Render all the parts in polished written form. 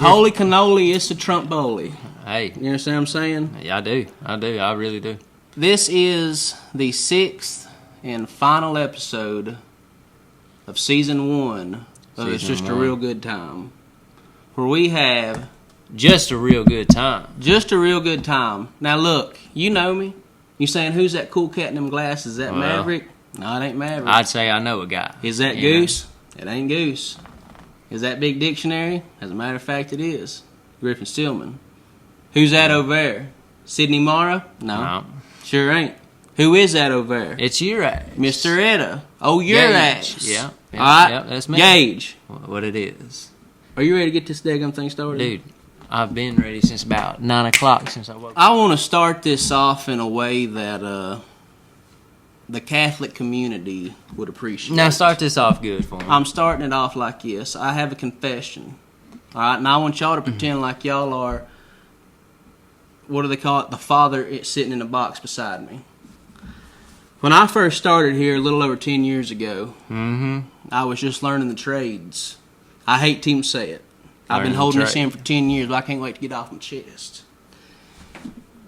Holy cannoli, it's a Trumpoli. Hey. You understand what I'm saying? Yeah, I do. I really do. This is the 6th and final episode of Season 1 of It's Just a Real Good Time, where we have... Just a real good time. Just a real good time. Now look, you know me. You saying, who's that cool cat in them glasses? Is that Maverick? No, it ain't Maverick. I'd say I know a guy. Is that Goose? It ain't Goose. Is that Big Dictionary? As a matter of fact, it is. Griffin Stillman. Who's that over there? Sydney Mara? No. Sure ain't. Who is that over there? It's your ass. Mr. Etta. Oh, your ass. Yeah. All right. Yep, that's me. Gage. What it is. Are you ready to get this daggum thing started? Dude, I've been ready since about 9 o'clock since I woke up. I want to start this off in a way that the Catholic community would appreciate. Now start this off good for me. I'm starting it off like this. I have a confession. All right, and I want y'all to pretend like y'all are, what do they call it? The father sitting in the box beside me. When I first started here a little over 10 years ago, I was just learning the trades. I hate to even say it. I've been holding this in for 10 years, but I can't wait to get off my chest.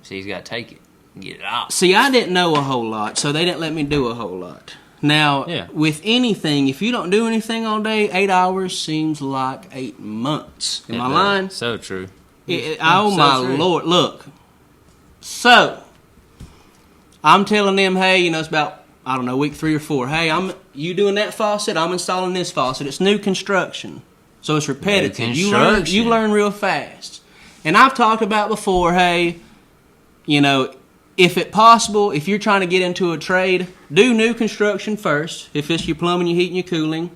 See, he's got to take it and get it off. See, I didn't know a whole lot, so they didn't let me do a whole lot. Now, with anything, if you don't do anything all day, 8 hours seems like 8 months. Am I lying? So true. Lord. Look. So, I'm telling them, hey, it's about, I don't know, week 3 or 4. Hey, you doing that faucet? I'm installing this faucet. It's new construction. So it's repetitive. You learn real fast. And I've talked about before, hey, if it's possible, if you're trying to get into a trade, do new construction first. If it's your plumbing, your heating, your cooling,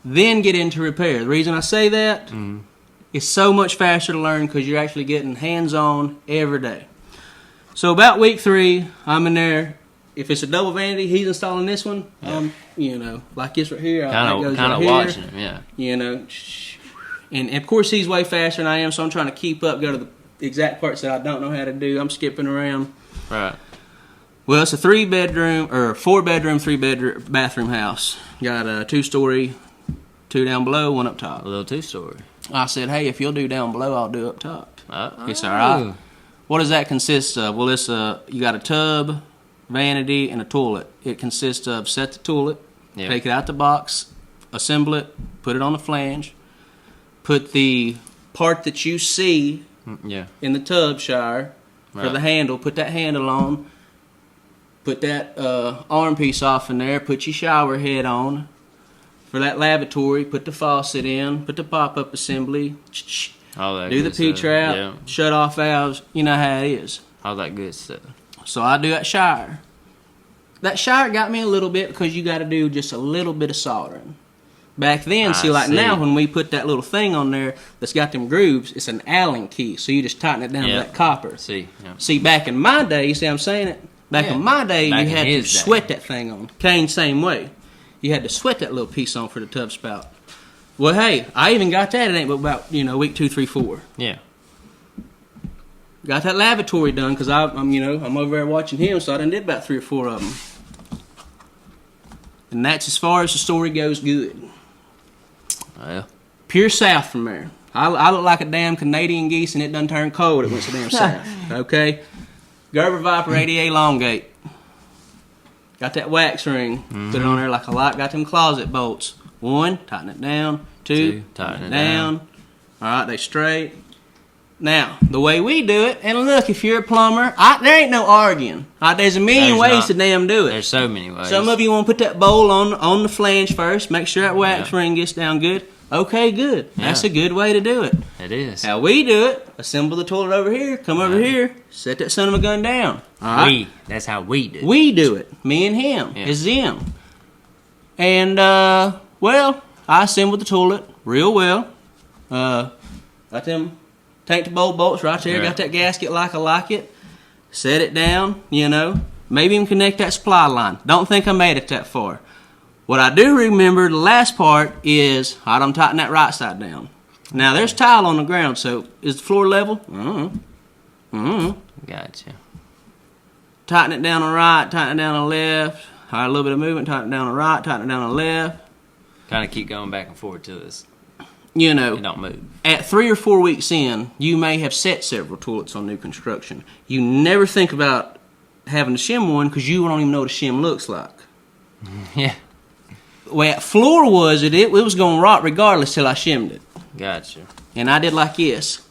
then get into repair. The reason I say that is so much faster to learn because you're actually getting hands-on every day. So about week 3, I'm in there. If it's a double vanity, he's installing this one. Like this right here. Kind of watching him, yeah. And of course he's way faster than I am, so I'm trying to keep up, go to the exact parts that I don't know how to do. I'm skipping around. Right. Well, it's a 4-bedroom, 3-bathroom house. Got a 2-story, 2 down below, 1 up top. A little 2-story. I said, hey, if you'll do down below, I'll do up top. He said, all right. What does that consist of? Well, it's you got a tub, vanity, and a toilet. It consists of set the toilet, take it out the box, assemble it, put it on the flange, put the part that you see in the tub shower for the handle, put that handle on, put that arm piece off in there, put your shower head on. For that lavatory, put the faucet in, put the pop-up assembly, do the P-trap, shut off valves. You know how it is. All that good stuff. So I do that shower. That shower got me a little bit because you got to do just a little bit of soldering. Back then, now when we put that little thing on there that's got them grooves, it's an Allen key. So you just tighten it down to that copper. See, back in my day, you see what I'm saying it? Back in my day, you had to sweat that thing on. Kane, same way. You had to sweat that little piece on for the tub spout. Well, hey, I even got that. It ain't but about, week 2, 3, 4. Yeah. Got that lavatory done because I'm over there watching him, so I done did about 3 or 4 of them. And that's as far as the story goes good. Well. Pure south from there. I look like a damn Canadian geese and it done turned cold. It went so damn south. Okay? Gerber Viper 80A Longgate. Got that wax ring. Put it on there like a light. Got them closet bolts. 1, tighten it down. 2, tighten it down. All right, they straight. Now, the way we do it, and look, if you're a plumber, there ain't no arguing. There's a million ways to damn do it. There's so many ways. Some of you want to put that bowl on the flange first. Make sure that wax ring gets down good. Okay, good. That's a good way to do it. It is. How we do it, assemble the toilet over here, come over here, set that son of a gun down. All right? That's how we do it. We do it. Me and him. It's them. And, I assembled the toilet real well. Got them tank to bolt bolts right there. Got that gasket like I like it. Set it down, Maybe even connect that supply line. Don't think I made it that far. What I do remember, the last part is, I'm tightening that right side down. Now, there's tile on the ground, so is the floor level? Gotcha. Tighten it down on the right, tighten it down on the left. All right, a little bit of movement, tighten it down on the right, tighten it down on the left. Kind of keep going back and forth to us. you know, It don't move. at 3 or 4 weeks in, you may have set several toilets on new construction. You never think about having to shim one because you don't even know what a shim looks like. Yeah. Well, that floor was it was going to rot regardless till I shimmed it. Gotcha. And I did like this.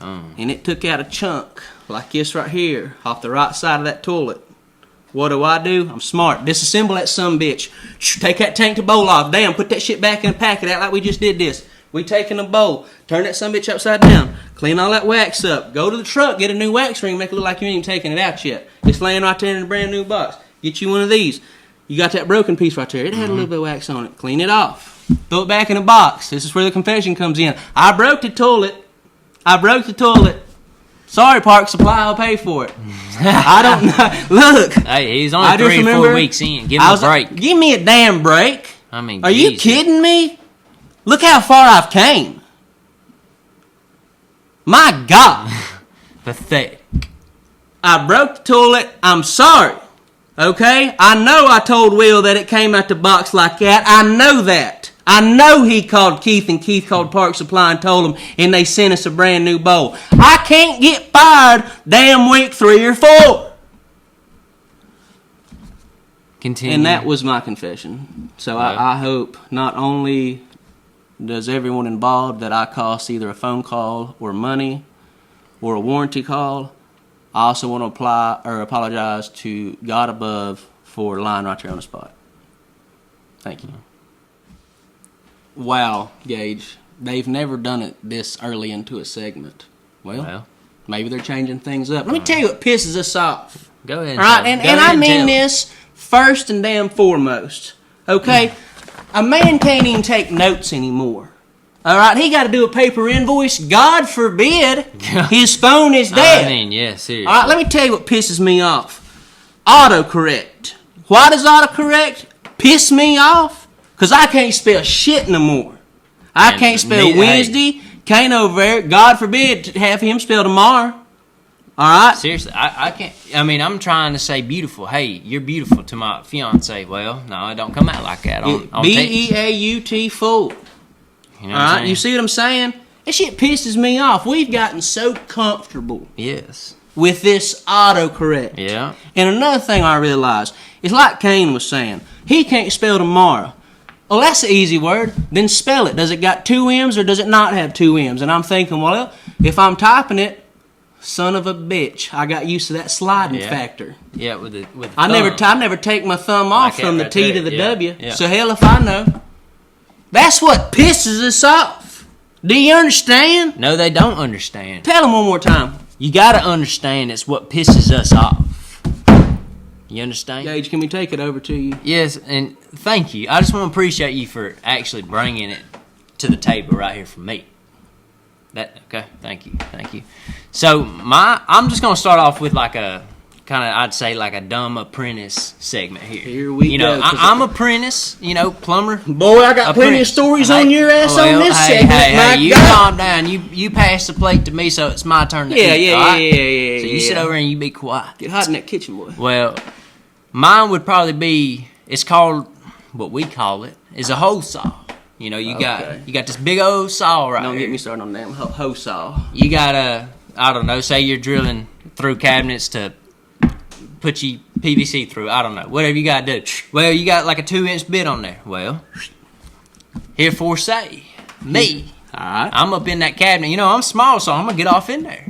And it took out a chunk like this right here off the right side of that toilet. What do? I'm smart. Disassemble that sumbitch. Take that tank to bowl off. Damn, put that shit back in a packet out like we just did this. We taking a bowl, turn that sumbitch upside down, clean all that wax up, go to the truck, get a new wax ring, make it look like you ain't even taking it out yet. It's laying right there in a brand new box. Get you one of these. You got that broken piece right there. It had a little bit of wax on it. Clean it off. Throw it back in a box. This is where the confession comes in. I broke the toilet. Sorry, Park Supply, I'll pay for it. I don't know. Look. Hey, he's only 3 or 4 weeks in. Give him a break. Give me a damn break. I mean, are you kidding me? Look how far I've came. My God. Pathetic. I broke the toilet. I'm sorry. Okay? I know I told Will that it came out the box like that. I know that. I know he called Keith and Keith called Park Supply and told him, and they sent us a brand new bowl. I can't get fired damn week 3 or 4. Continue. And that was my confession. So I hope not only does everyone involved that I cost either a phone call or money or a warranty call, I also want to apologize to God above for lying right there on the spot. Thank you. Wow, Gage. They've never done it this early into a segment. Well, maybe they're changing things up. Let me tell you what pisses us off. Go ahead. All right, and I mean this first and damn foremost. Okay? A man can't even take notes anymore. All right? He got to do a paper invoice. God forbid his phone is dead. I mean, yeah, seriously. All right, let me tell you what pisses me off. Autocorrect. Why does autocorrect piss me off? Because I can't spell shit no more. I can't spell Wednesday. Can't over there. God forbid to have him spell tomorrow. All right? Seriously, I can't. I mean, I'm trying to say beautiful. Hey, you're beautiful to my fiance. Well, no, it don't come out like that on B-E-A-U-T, full. You know all right? saying? You see what I'm saying? That shit pisses me off. We've gotten so comfortable. Yes. With this autocorrect. Yeah. And another thing I realized is like Kane was saying. He can't spell tomorrow. Well, that's an easy word. Then spell it. Does it got 2 M's or does it not have 2 M's? And I'm thinking, well, if I'm typing it, son of a bitch, I got used to that sliding factor. Yeah, with the I never take my thumb off from the T to the W. Yeah. So hell if I know. That's what pisses us off. Do you understand? No, they don't understand. Tell them one more time. You got to understand it's what pisses us off. You understand? Gage, can we take it over to you? Yes, and thank you. I just want to appreciate you for actually bringing it to the table right here for me. Okay, thank you. So I'm just gonna start off with like a kind of, I'd say like a dumb apprentice segment here. Here we go. I'm apprentice, plumber. Boy, I got plenty of stories on your ass on this segment. Hey, you calm down. You pass the plate to me, so it's my turn to eat. Yeah. So you sit over and you be quiet. Get hot in that kitchen, boy. Well, mine would probably be, it's called, what we call it, is a hose saw. You got this big old saw right here. Don't get me started on that hose saw. You got I don't know, say you're drilling through cabinets to put your PVC through. I don't know, whatever you got to do. Well, you got like a 2-inch bit on there. Well, herefore say, me, all right. I'm up in that cabinet. I'm small, so I'm going to get off in there.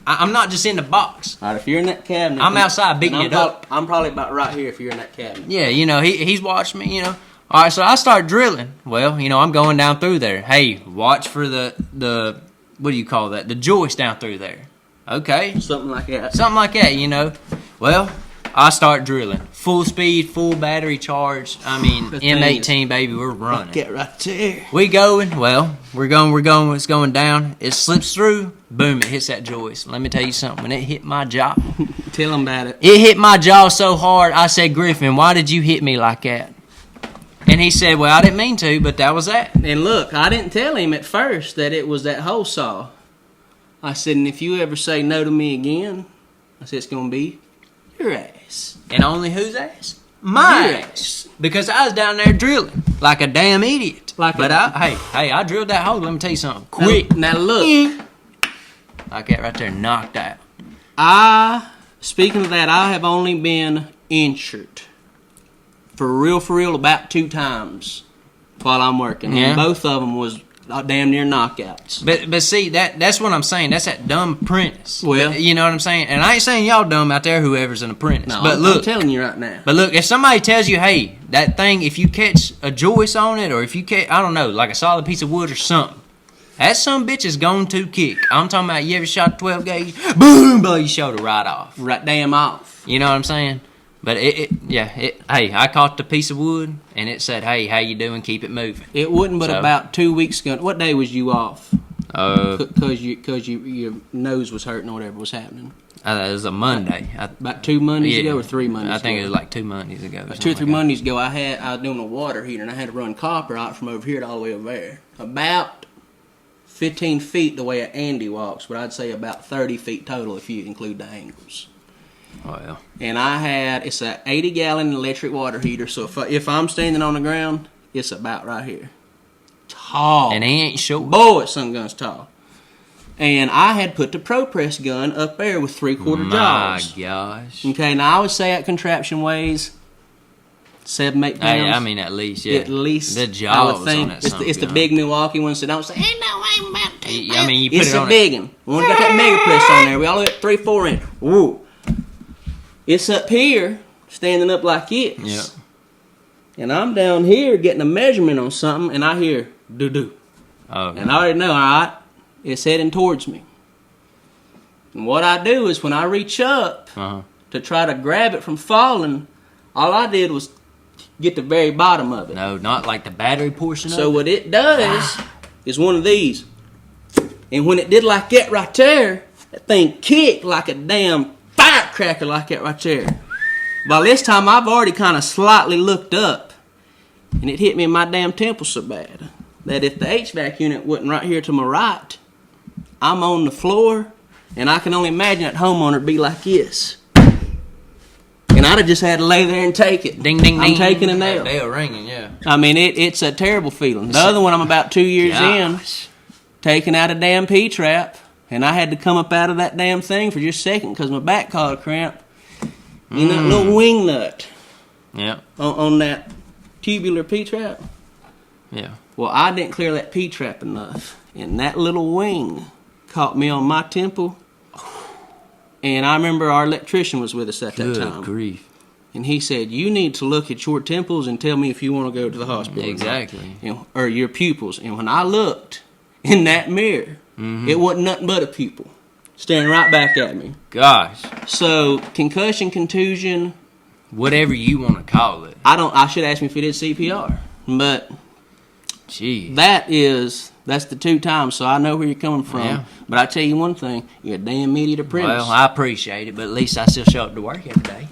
I'm not just in the box. All right, if you're in that cabinet, I'm outside beating it up. I'm probably about right here if you're in that cabinet. Yeah, he's watching me, All right, so I start drilling. Well, I'm going down through there. Hey, watch for the what do you call that? The joist down through there. Okay. Something like that. Well, I start drilling. Full speed, full battery charge. I mean, M18, baby, we're running. Get right there. We going. Well, we're going. It's going down. It slips through. Boom, it hits that joist. Let me tell you something. When it hit my jaw. Tell them about it. It hit my jaw so hard, I said, Griffin, why did you hit me like that? And he said, well, I didn't mean to, but that was that. And look, I didn't tell him at first that it was that hose saw. I said, and if you ever say no to me again, I said, it's going to be your ass. And only whose ass? my Yes. ass because I was down there drilling like a damn idiot. I drilled that hole. Let me tell you something. Quick. Now look. Like that right there, knocked out. Speaking of that, I have only been injured for real about 2 times while I'm working. Yeah. And both of them was damn near knockouts. But see, that's what I'm saying. That's that dumb apprentice. Well, but, you know what I'm saying? And I ain't saying y'all dumb out there, whoever's an apprentice. No, but I'm telling you right now. But look, if somebody tells you, hey, that thing, if you catch a joist on it, or if you catch, I don't know, like a solid piece of wood or something, that some bitch is going to kick. I'm talking about you ever shot 12 gauge, boom, blow your shoulder right off. Right damn off. You know what I'm saying? But hey, I caught the piece of wood, and it said, hey, how you doing? Keep it moving. It wouldn't but about 2 weeks ago. What day was you off? Because your nose was hurting or whatever was happening. It was a Monday. About 2 Mondays ago or 3 Mondays ago? I think it was like 2 Mondays ago. 2 or 3 Mondays ago, I was doing a water heater, and I had to run copper out from over here to all the way over there. About 15 feet the way Andy walks, but I'd say about 30 feet total if you include the angles. Well. And it's a 80-gallon electric water heater, so if I'm standing on the ground, it's about right here. Tall. And he ain't short. Boy, some gun's tall. And I had put the ProPress gun up there with 3/4 jaws. My gosh. Okay, now I would say that contraption weighs 7-8 pounds. I mean, at least, yeah. At least, the I jaws would think. on it. It's the big Milwaukee one, so don't say, ain't no way I'm about 2 pounds. I mean, you put it's it on a big one. We only got that mega press on there. We all the way up 3-4 inch. Woo. It's up here, standing up like this. Yeah. And I'm down here getting a measurement on something, and I hear doo-doo. Oh, okay. And I already know, all right, it's heading towards me. And what I do is when I reach up to try to grab it from falling, all I did was get the very bottom of it. No, not like the battery portion of it. So what it does is one of these. And when it did like that right there, that thing kicked like a damn firecracker like that right there. By this time, I've already kind of slightly looked up, and it hit me in my damn temple so bad that if the HVAC unit wasn't right here to my right, I'm on the floor, and I can only imagine that homeowner be like this. And I'd have just had to lay there and take it. Ding, ding, ding. I'm taking a nail. Bell ringing, yeah. I mean, it's a terrible feeling. The other one, I'm about 2 years in, taking out a damn P-trap, and I had to come up out of that damn thing for just a second because my back caught a cramp. You know, that little wing nut on that tubular P-trap? Yeah. Well, I didn't clear that P-trap enough, and that little wing caught me on my temple. And I remember our electrician was with us at that time. Good grief. And he said, you need to look at your temples and tell me if you want to go to the hospital. Exactly. Or your pupils. And when I looked in that mirror, it wasn't nothing but a pupil staring right back at me. Gosh. So, concussion, contusion. Whatever you want to call it. I should ask me if he did CPR. But Jeez. That's the 2 times, so I know where you're coming from. Yeah. But I tell you one thing, you're a damn idiot apprentice. Well, I appreciate it, but at least I still show up to work every day.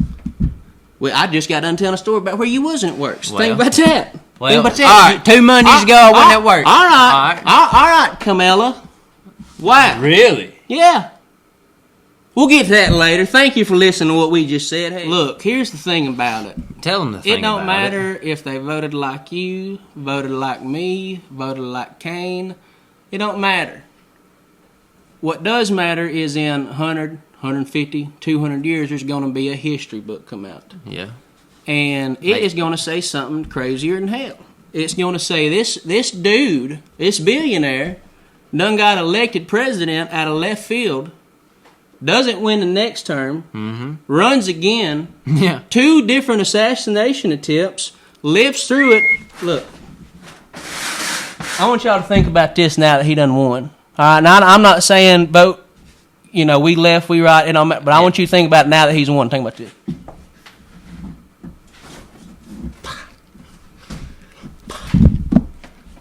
Well, I just got done telling a story about where you wasn't at work. So Well, think about that. Well, think about that. all right, 2 Mondays ago I wasn't at work. All right, Camilla. Wow. Really? Yeah. We'll get to that later. Thank you for listening to what we just said. Hey, look, here's the thing about it. Tell them the thing It don't about matter if they voted like you, voted like me, voted like Kane. It don't matter. What does matter is in 100, 150, 200 years, there's going to be a history book come out. Yeah. And it is going to say something crazier than hell. It's going to say this dude, this billionaire, done got elected president out of left field, doesn't win the next term, runs again, 2 different assassination attempts, lives through it. Look, I want y'all to think about this now that he done won. All right, now I'm not saying vote, we left, we right, but I want you to think about it now that he's won. Think about this.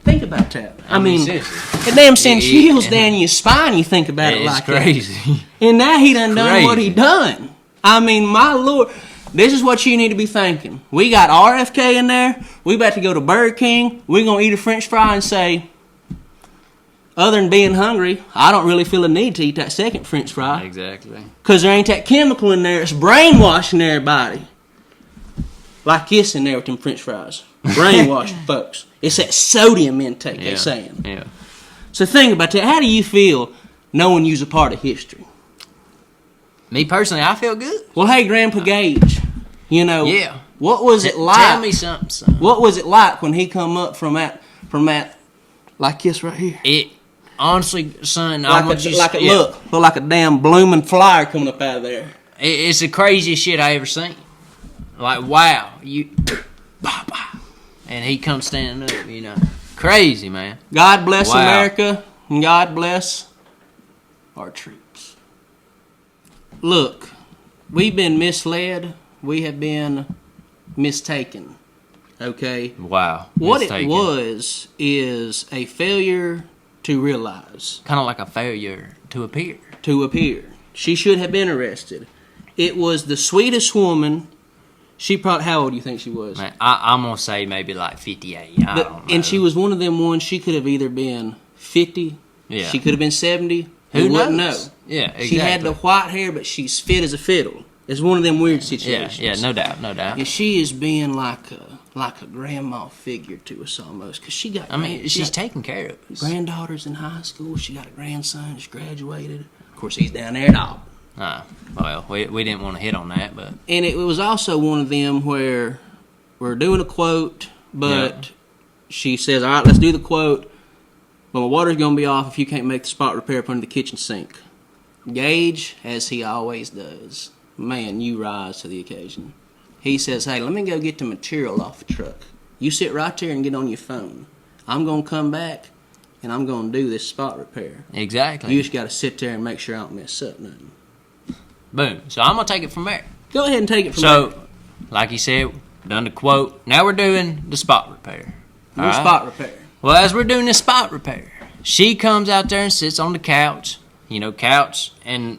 Think about that. I mean, it damn sends chills down your spine. You think about it like crazy. That. And now he done what he done. I mean, my Lord, this is what you need to be thinking. We got RFK in there. We about to go to Burger King. We're gonna eat a French fry and say, other than being hungry, I don't really feel a need to eat that second French fry. Exactly. Because there ain't that chemical in there. It's brainwashing everybody. like this in there with them French fries. Brainwashed folks. It's that sodium intake they're saying. Yeah. So think about that. How do you feel knowing you's a part of history? Me personally, I feel good. Well, hey, Grandpa Gage, you know, what was it like? Tell me something, son. What was it like when he come up from that, like this right here? It honestly, son, Look like a damn blooming flyer coming up out of there. It's the craziest shit I ever seen. Like, wow, and he comes standing up, you know, crazy, man. God bless America, and God bless our troops. Look, we've been misled. We have been mistaken. Okay? Wow. What it was is a failure to realize. Kind of like a failure to appear. She should have been arrested. It was the sweetest woman. She probably, how old do you think she was? Man, I'm going to say maybe like 58. I don't know. And she was one of them ones, she could have either been 50. Yeah. She could have been 70. Who knows? Wouldn't know. Yeah, exactly. She had the white hair, but she's fit as a fiddle. It's one of them weird situations. Yeah, no doubt. And she is being like a grandma figure to us almost, because she got. She's taking care of us. Granddaughters in high school. She got a grandson just graduated. Of course, he's down there at all. Well, we didn't want to hit on that, but and it was also one of them where we're doing a quote, but she says, "All right, let's do the quote, but my water's gonna be off if you can't make the spot repair up under the kitchen sink." Gage, as he always does, man, you rise to the occasion. He says, "Hey, let me go get the material off the truck. You sit right there and get on your phone. I'm gonna come back, and I'm gonna do this spot repair. Exactly. You just gotta sit there and make sure I don't mess up nothing." Boom. So I'm going to take it from there. Go ahead and take it from there. So, like you said, done the quote. Now we're doing the spot repair. Spot repair. Well, as we're doing the spot repair, she comes out there and sits on the couch. Couch, and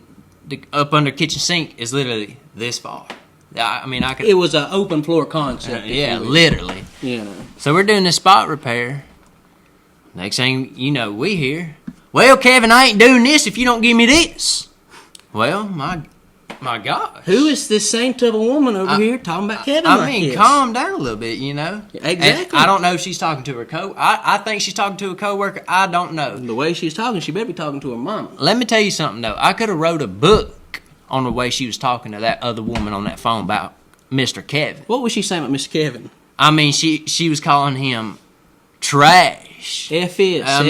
up under kitchen sink is literally this far. I could. It was an open floor concept. Literally. So we're doing the spot repair. Next thing you know, we hear, "Well, Kevin, I ain't doing this if you don't give me this." Well, my God. Who is this saint of a woman over here talking about Kevin? Calm down a little bit, Exactly. And I don't know if she's talking to her I think she's talking to a coworker. I don't know. The way she's talking, she better be talking to her mama. Let me tell you something, though. I could have wrote a book on the way she was talking to that other woman on that phone about Mr. Kevin. What was she saying about Mr. Kevin? She was calling him trash. Yes.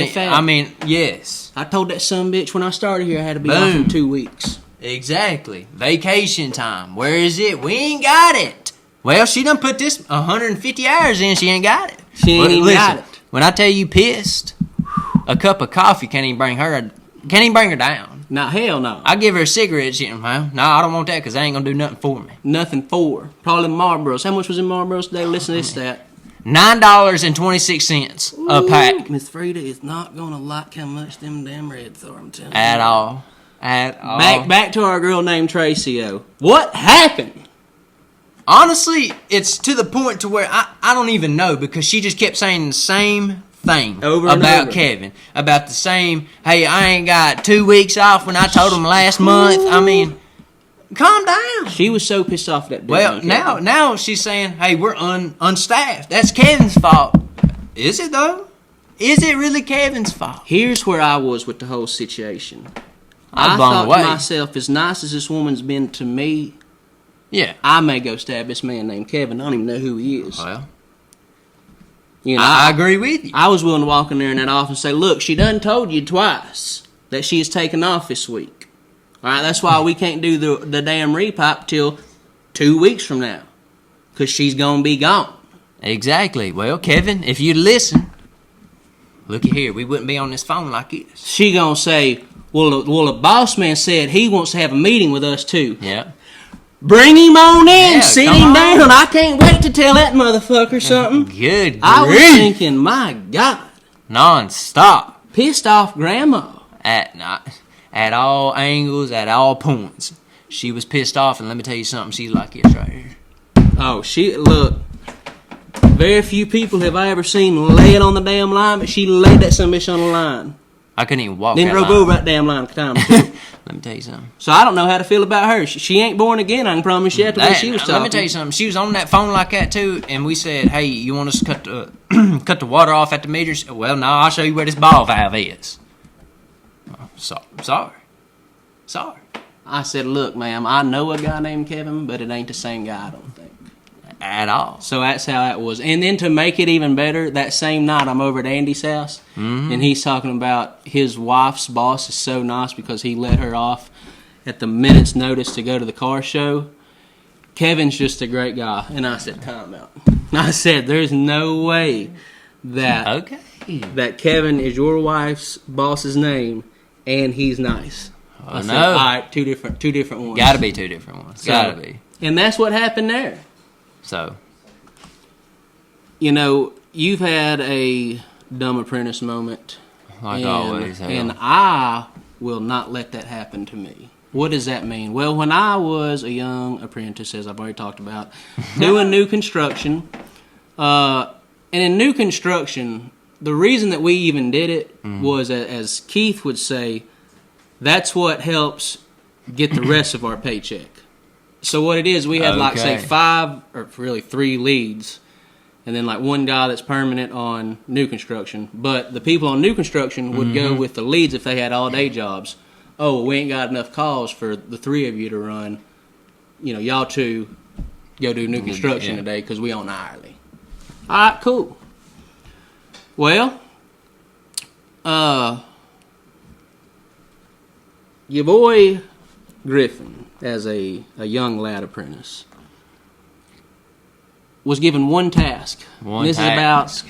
I told that son bitch when I started here I had to be off in 2 weeks. Exactly. Vacation time. Where is it? We ain't got it. Well, she done put this 150 hours in. She ain't got it. She ain't even got it. When I tell you pissed, a cup of coffee can't even bring her down. No, hell no. I give her a cigarette. She, no, I don't want that because that ain't going to do nothing for me. Nothing for her. Probably Marlboros. How much was in Marlboros today? Listen to this stat. $9.26 a pack. Miss Frida is not going to like how much them damn reds are, I'm telling you. At all. Back to our girl named Tracy O. What happened? Honestly, it's to the point to where I don't even know, because she just kept saying the same thing over about Kevin. About the same, hey, I ain't got 2 weeks off when I told him last month. Calm down. She was so pissed off that day. Well, now she's saying, hey, we're unstaffed. That's Kevin's fault. Is it, though? Is it really Kevin's fault? Here's where I was with the whole situation. I thought to myself, as nice as this woman's been to me, I may go stab this man named Kevin. I don't even know who he is. Well, I agree with you. I was willing to walk in there in that office and say, look, she done told you twice that she is taking off this week. All right, that's why we can't do the damn repipe till 2 weeks from now, because she's going to be gone. Exactly. Well, Kevin, if you'd listen, looky here, we wouldn't be on this phone like this. She going to say, well, the boss man said he wants to have a meeting with us too. Yeah. Bring him on in, sit him down. I can't wait to tell that motherfucker something. Good grief. I was thinking, my God. Non-stop. Pissed off grandma. At all angles, at all points. She was pissed off, and let me tell you something, she's like this right here. Oh, look, very few people have I ever seen lay it on the damn line, but she laid that son bitch on the line. I couldn't even walk then that drove line. over that damn line at the time, too. Let me tell you something. So I don't know how to feel about her. She ain't born again, I can promise you, after the way she was talking. Let me tell you something. She was on that phone like that, too, and we said, hey, you want us to cut the, cut the water off at the meters? Well, no, I'll show you where this ball valve is. Sorry. I said, look, ma'am, I know a guy named Kevin, but it ain't the same guy, I don't think. At all. So that's how that was. And then to make it even better, that same night I'm over at Andy's house, and he's talking about his wife's boss is so nice because he let her off at the minute's notice to go to the car show. Kevin's just a great guy. And I said, time out. I said, there's no way that that Kevin is your wife's boss's name and he's nice. Oh, I said, all right, two different ones. Gotta be two different ones. Gotta be. And that's what happened there. So, you know, you've had a dumb apprentice moment. Like always. And I will not let that happen to me. What does that mean? Well, when I was a young apprentice, as I've already talked about, doing new construction, and in new construction, the reason that we even did it was, as Keith would say, that's what helps get the rest of our paycheck. So what it is, we had like, say, 5 or really 3 leads, and then like one guy that's permanent on new construction. But the people on new construction would go with the leads if they had all-day jobs. Oh, we ain't got enough calls for the 3 of you to run. You know, y'all 2 go do new construction today because we on hourly. All right, cool. Well, your boy Griffin, as a young lad apprentice, was given one task. This is about,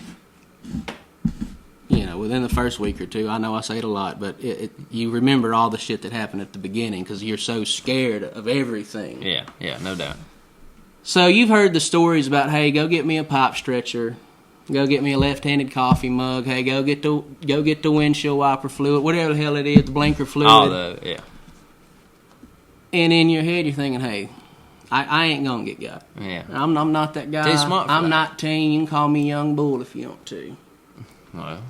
you know, within the first week or 2. I know I say it a lot, but you remember all the shit that happened at the beginning because you're so scared of everything. Yeah, no doubt. So you've heard the stories about, hey, go get me a pipe stretcher, go get me a left-handed coffee mug, hey, go get the windshield wiper fluid, whatever the hell it is, the blinker fluid. And in your head, you're thinking, hey, I ain't going to get got. Yeah. I'm not that guy. Too smart for I'm that. 19. You can call me Young Bull if you want to. Well.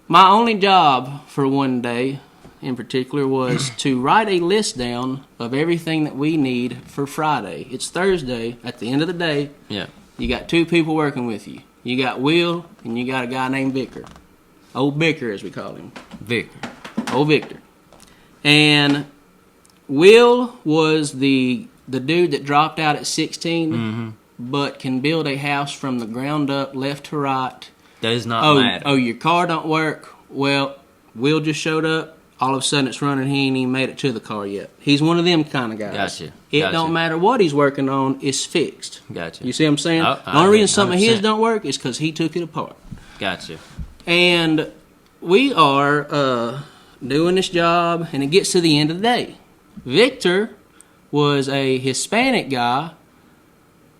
My only job for one day in particular was to write a list down of everything that we need for Friday. It's Thursday. At the end of the day, you got 2 people working with you. You got Will and you got a guy named Vicar. Old Vicar, as we call him. Old Victor. And Will was the dude that dropped out at 16, but can build a house from the ground up, left to right. Does not matter. Oh, your car don't work? Well, Will just showed up. All of a sudden it's running. He ain't even made it to the car yet. He's one of them kind of guys. Gotcha. It don't matter what he's working on. It's fixed. Gotcha. You see what I'm saying? The only reason something of his don't work is because he took it apart. Gotcha. And we are doing this job, and it gets to the end of the day. Victor was a Hispanic guy,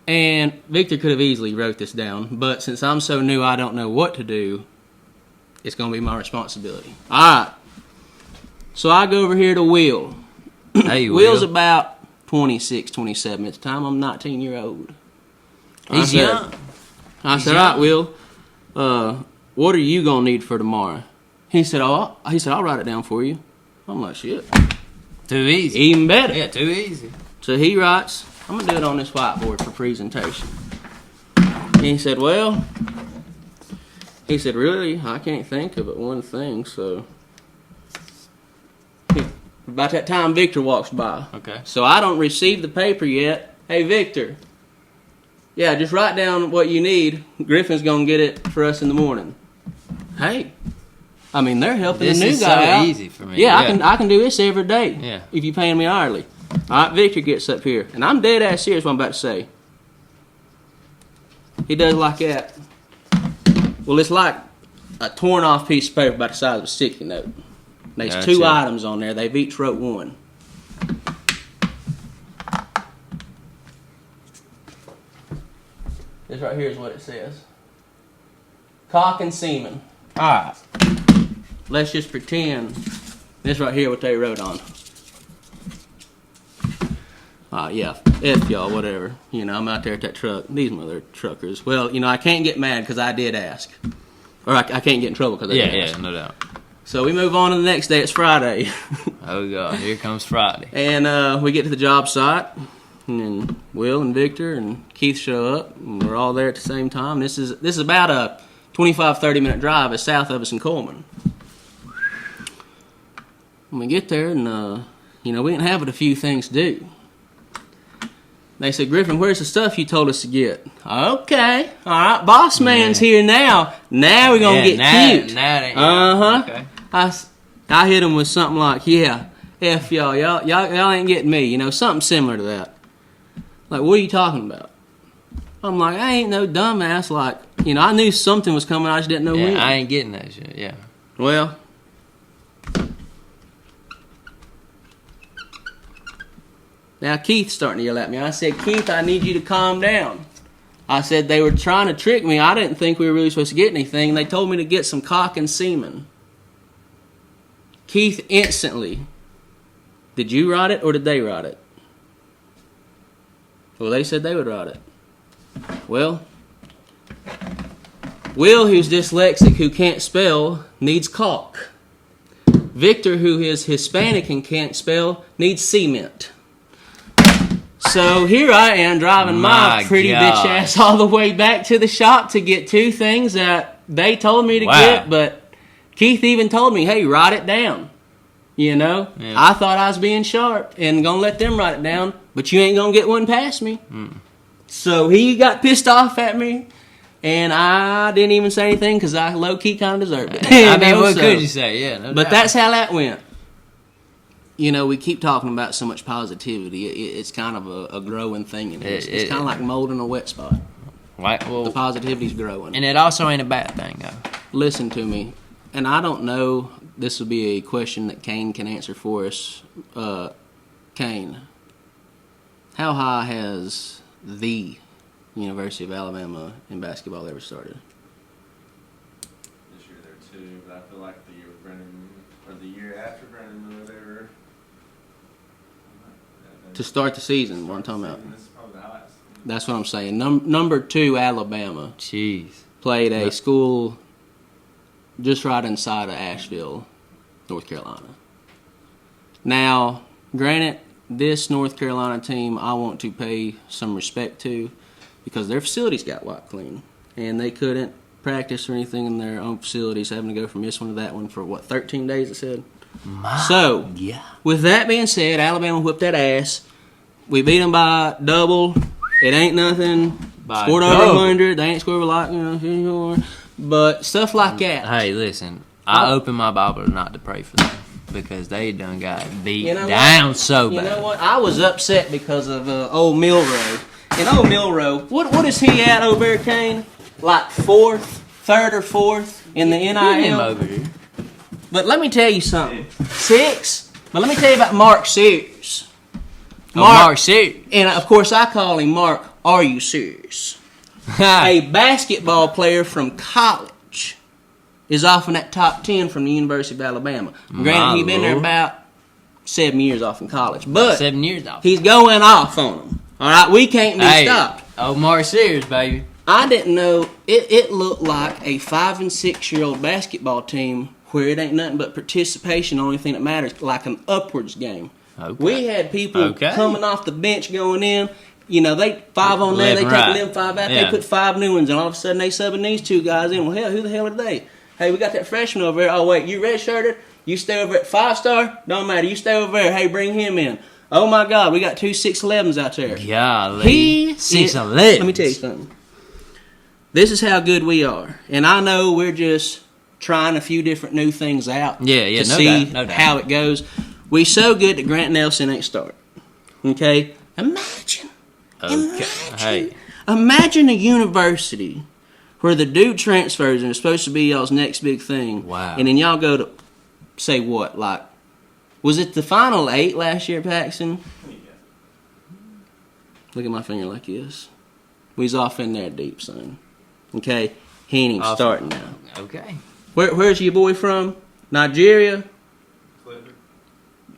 and Victor could have easily wrote this down, but since I'm so new I don't know what to do, it's going to be my responsibility. All right. So I go over here to Will. Hey, Will's about 26, 27 at the time. I'm 19-year-old. He's young. I said, all right, Will, what are you going to need for tomorrow? He said, I'll write it down for you. I'm like, shit. Too easy. Even better. Yeah, too easy. So he writes, I'm going to do it on this whiteboard for presentation. And he said, really? I can't think of it one thing, so. About that time, Victor walks by. Okay. So I don't receive the paper yet. Hey, Victor. Yeah, just write down what you need. Griffin's going to get it for us in the morning. Hey. I mean, they're helping the new guy out. This is so easy for me. Yeah, I can do this every day. Yeah. If you're paying me hourly. All right, Victor gets up here. And I'm dead ass serious what I'm about to say. He does like that. Well, it's like a torn off piece of paper about the size of a sticky note. There's 2 items on there. They've each wrote one. This right here is what it says. Cock and semen. All right. Let's just pretend this right here what they wrote on. Yeah, F y'all, whatever. You know, I'm out there at that truck. These mother truckers. Well, you know, I can't get mad because I did ask. Or I can't get in trouble because I did ask. Yeah, no doubt. So we move on to the next day. It's Friday. Oh, God. Here comes Friday. And we get to the job site. And Will and Victor and Keith show up. And we're all there at the same time. This is about a 25, 30-minute drive. It's south of us in Coleman. When we get there, and, we didn't have but a few things to do. They said, Griffin, where's the stuff you told us to get? Okay. All right. Boss man's here now. Now we're going to get cute. Okay. I hit him with something like, yeah, F y'all. Y'all ain't getting me. Something similar to that. Like, what are you talking about? I'm like, I ain't no dumbass. Like, I knew something was coming. I just didn't know when. I ain't getting that shit. Yeah. Well, now Keith's starting to yell at me. I said, Keith, I need you to calm down. I said they were trying to trick me. I didn't think we were really supposed to get anything. They told me to get some cock and semen. Keith instantly, did you write it or did they write it? Well, they said they would write it. Well, Will, who's dyslexic, who can't spell, needs caulk. Victor, who is Hispanic and can't spell, needs cement. So here I am driving my pretty bitch ass all the way back to the shop to get two things that they told me to get, but Keith even told me, hey, write it down. Yeah. I thought I was being sharp and going to let them write it down, but you ain't going to get one past me. So he got pissed off at me, and I didn't even say anything because I low-key kind of deserved it. What could you say? Yeah, no But doubt. that's how that went. We keep talking about so much positivity. It's kind of a growing thing. It's kind of like mold in a wet spot. Right, well, the positivity's growing. And it also ain't a bad thing, though. Listen to me. And I don't know, this will be a question that Kane can answer for us. Kane, how high has the University of Alabama in basketball ever started? This year they're 2, but I feel like the year with Brendan, or the year after Brendan Miller, they were... To start the season, what I'm talking about. This is probably the highest. That's what I'm saying. Number 2, Alabama. Jeez. Played a school just right inside of Asheville, North Carolina. Now, granted, this North Carolina team I want to pay some respect to because their facilities got wiped clean. And they couldn't practice or anything in their own facilities, having to go from this one to that one for, 13 days, it said? With that being said, Alabama whipped that ass. We beat them by double. It ain't nothing. Scored over 100. They ain't scored a lot, anymore. But stuff like that. Hey, listen. I open my Bible not to pray for them because they done got beat down so bad. You know what? I was upset because of old Milrow. And old Milrow, what is he at over there, Kane? Like 3rd or 4th in the NIL? Him over here. But let me tell you something. 6. But let me tell you about Mark Sears. Mark Sears. And, of course, I call him Mark, are you serious? A basketball player from college is off in that top 10 from the University of Alabama. Granted, he's been there about 7 years off in college. But 7 years off. He's going off on them. All right? We can't be stopped. Oh, Mark Sears, baby. I didn't know. It looked like a 5- and 6-year-old basketball team where it ain't nothing but participation, the only thing that matters, like an upwards game. Okay. We had people coming off the bench going in. They 5 on there, they taking them 5 out, they put 5 new ones, and all of a sudden they subbing these 2 guys in. Well, hell, who the hell are they? Hey, we got that freshman over there. Oh, wait, you redshirted? You stay over at 5-star? Don't matter, you stay over there. Hey, bring him in. Oh, my God, we got 2 6'11s out there. Golly. 6'11. Let me tell you something. This is how good we are. And I know we're just trying a few different new things out to see how it goes. We so good that Grant Nelson ain't start. Okay? Imagine a university where the dude transfers and it's supposed to be y'all's next big thing. Wow. And then y'all go to, say what, like, was it the Final 8 last year, Paxton? Look at my finger like this. We's off in there deep, son. Okay? He ain't even starting now. Okay. Where's your boy from? Nigeria?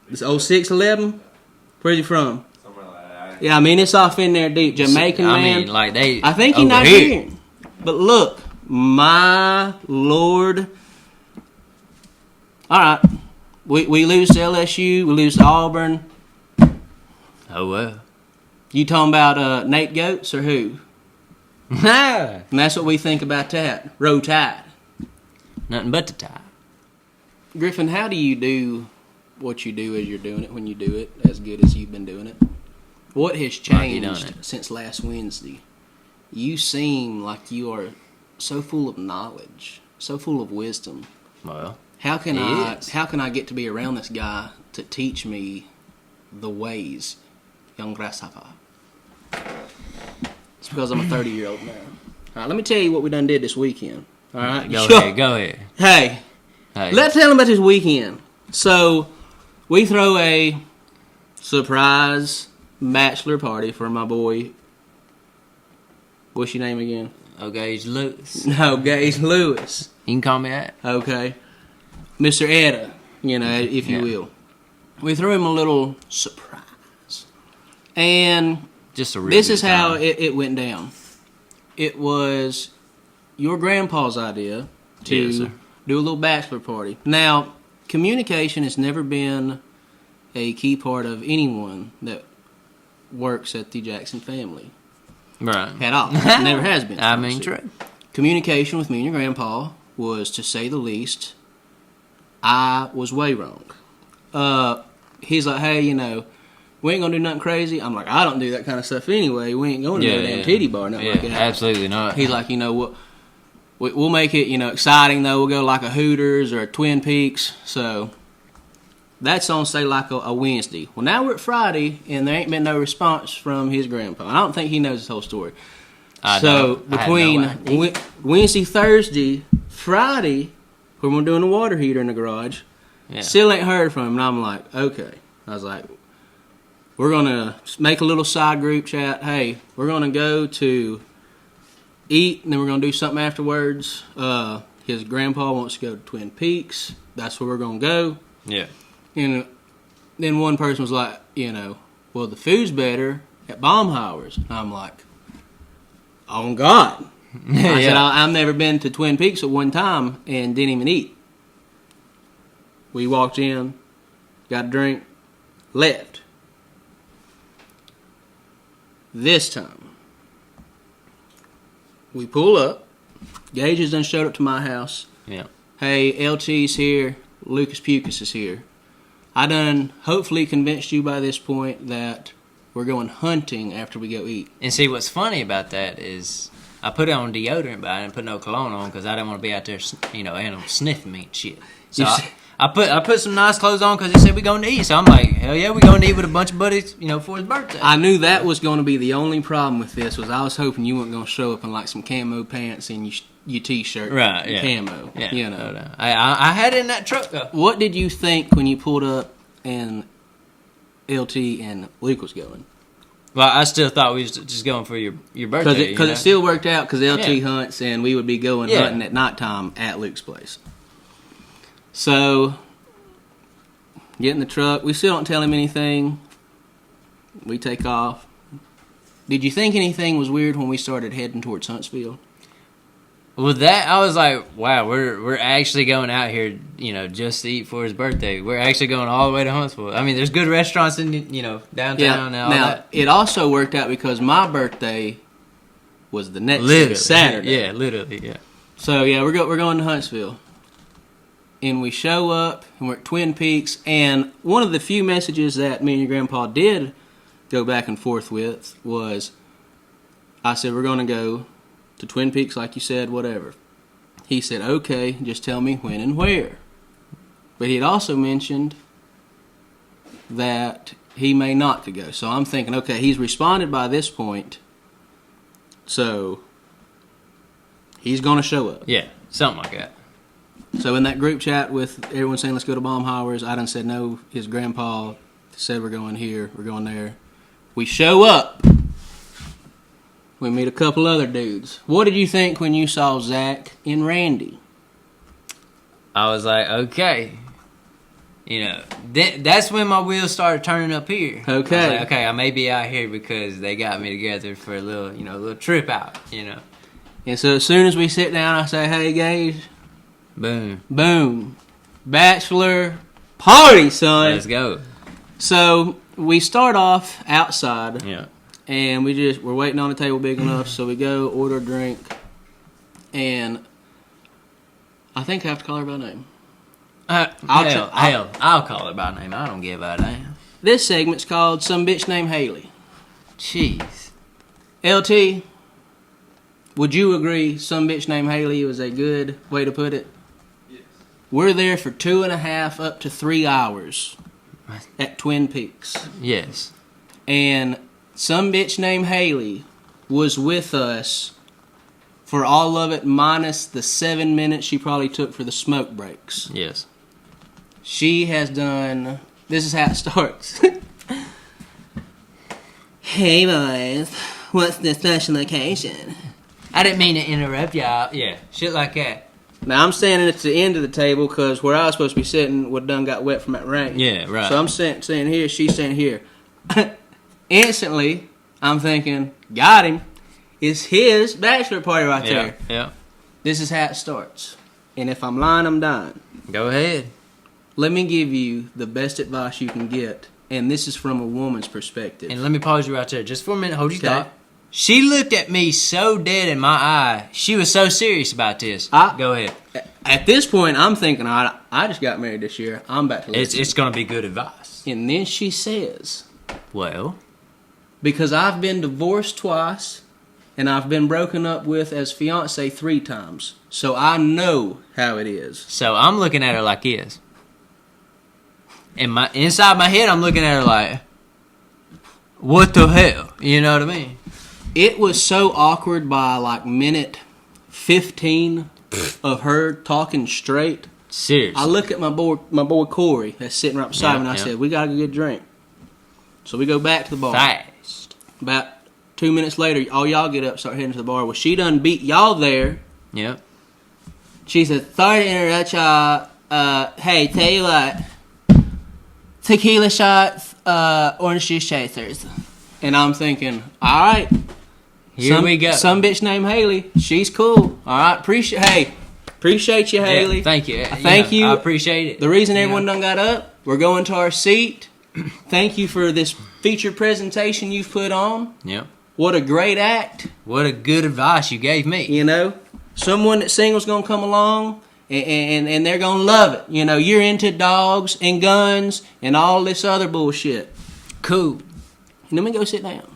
This 0611? Where's he from? Somewhere like that. Yeah, I mean, it's off in there deep. Jamaican, man. I think he's Nigerian. But look, my Lord, All right. We lose to LSU. We lose to Auburn. Oh, well. You talking about Nate Goats or who? Nah. And that's what we think about that. Roll Tide. Nothing but the tie. Griffin, how do you do what you do as you're doing it when you do it as good as you've been doing it? What has changed since last Wednesday? You seem like you are so full of knowledge, so full of wisdom. Well, How can I get to be around this guy to teach me the ways, young grasshopper? It's because I'm a 30-year-old now. All right, let me tell you what we done did this weekend. All right, go ahead. Hey, let's tell him about this weekend. So, we throw a surprise bachelor party for my boy. What's your name again? Gage Lewis. No, Gage Lewis. You can call me that. Okay. Mr. Etta, if you will. We threw him a little surprise. And just a real this is time. how it went down. It was your grandpa's idea to do a little bachelor party. Now, communication has never been a key part of anyone that works at the Jackson family. Right. At all. It never has been. I mean, true. Communication with me and your grandpa was, to say the least, I was way wrong. He's like, hey, we ain't gonna do nothing crazy. I'm like, I don't do that kind of stuff anyway. We ain't going to no damn titty bar, nothing like that. Absolutely not. He's like, we'll make it, exciting though. We'll go like a Hooters or a Twin Peaks. So that's on, say, like a Wednesday. Well, now we're at Friday, and there ain't been no response from his grandpa. I don't think he knows this whole story. Between Wednesday, Thursday, Friday, when we're doing the water heater in the garage, still ain't heard from him. And I'm like, okay. I was like, we're going to make a little side group chat. Hey, we're going to go to eat, and then we're going to do something afterwards. His grandpa wants to go to Twin Peaks. That's where we're going to go. Yeah. And then one person was like, well, the food's better at Baumhauer's. And I'm like, on God. I said, I've never been to Twin Peaks at one time and didn't even eat. We walked in, got a drink, left. This time, we pull up. Gage has done showed up to my house. Yeah. Hey, LT's here. Lucas Pucas is here. I done hopefully convinced you by this point that we're going hunting after we go eat. And see, what's funny about that is I put on deodorant, but I didn't put no cologne on because I didn't want to be out there, animals sniffing me and shit. So I put some nice clothes on because he said we're going to eat. So I'm like, hell yeah, we're going to eat with a bunch of buddies, for his birthday. I knew that was going to be the only problem with this. Was I was hoping you weren't going to show up in like some camo pants and your t-shirt, right? Yeah, camo. Yeah, no. I had it in that truck though. What did you think when you pulled up and LT and Luke was going? Well, I still thought we was just going for your birthday. Because it still worked out because LT hunts and we would be going hunting at nighttime at Luke's place. So, get in the truck. We still don't tell him anything. We take off. Did you think anything was weird when we started heading towards Huntsville? Well, that I was like, wow, we're actually going out here, just to eat for his birthday. We're actually going all the way to Huntsville. I mean, there's good restaurants in, downtown and all that. It also worked out because my birthday was the next Saturday. Yeah, literally, yeah. So, we're going to Huntsville. And we show up, and we're at Twin Peaks. And one of the few messages that me and your grandpa did go back and forth with was, I said, we're going to go to Twin Peaks, like you said, whatever. He said, okay, just tell me when and where. But he had also mentioned that he may not to go. So I'm thinking, okay, he's responded by this point, so he's going to show up. Yeah, something like that. So in that group chat with everyone saying, let's go to Baumhauer's, I done said no. His grandpa said we're going here, we're going there. We show up. We meet a couple other dudes. What did you think when you saw Zach and Randy? I was like, okay. That's when my wheels started turning up here. Okay. I was like, okay, I may be out here because they got me together for a little trip out, And so as soon as we sit down, I say, hey, Gage. Boom. Boom. bachelor party, son. Let's go. So we start off outside. Yeah. And we're waiting on a table big enough, so we go order a drink, and I think I have to call her by name. I'll call her by name. I don't give a damn. This segment's called Some Bitch Named Haley. Jeez. LT, would you agree Some Bitch Named Haley was a good way to put it? Yes. We're there for 2.5 up to 3 hours at Twin Peaks. Yes. And Some Bitch Named Haley was with us for all of it minus the 7 minutes she probably took for the smoke breaks. Yes. She has done... This is how it starts. Hey boys, what's the special occasion? I didn't mean to interrupt y'all. Yeah, shit like that. Now I'm standing at the end of the table because where I was supposed to be sitting would done got wet from that rain. Yeah, right. So I'm sitting here, she's sitting here. Instantly, I'm thinking, got him. It's his bachelor party right there. Yeah. This is how it starts. And if I'm lying, I'm dying. Go ahead. Let me give you the best advice you can get. And this is from a woman's perspective. And let me pause you right there just for a minute. Hold your Okay. thought. She looked at me so dead in my eye. She was so serious about this. Go ahead. At this point, I'm thinking, I just got married this year. I'm about to listen. It's going to be good advice. And then she says, Well, because I've been divorced twice, and I've been broken up with as fiance 3 times. So I know how it is. so I'm looking at her like this. And inside my head, I'm looking at her like, what the hell? You know what I mean? It was so awkward by like minute 15 of her talking straight. Seriously. I look at my boy Corey that's sitting right beside me, and I Yeah. said, we got to get a drink. So we go back to the bar. Fast. About 2 minutes later, all y'all get up, start heading to the bar. Well, she done beat y'all there. Yep. She said, sorry to interrupt y'all. Hey, tell you what. Tequila shots, orange juice chasers. And I'm thinking, all right. Here we go. Some bitch named Haley. She's cool. All right. Appreciate you, Haley. Yeah, thank you. Thank you. I appreciate it. The reason everyone done got up, we're going to our seat. Thank you for this feature presentation you've put on. Yep. What a great act. What a good advice you gave me. You know, someone that's single's going to come along. And they're going to love it. You know, you're into dogs and guns and all this other bullshit. Cool. And then we go sit down.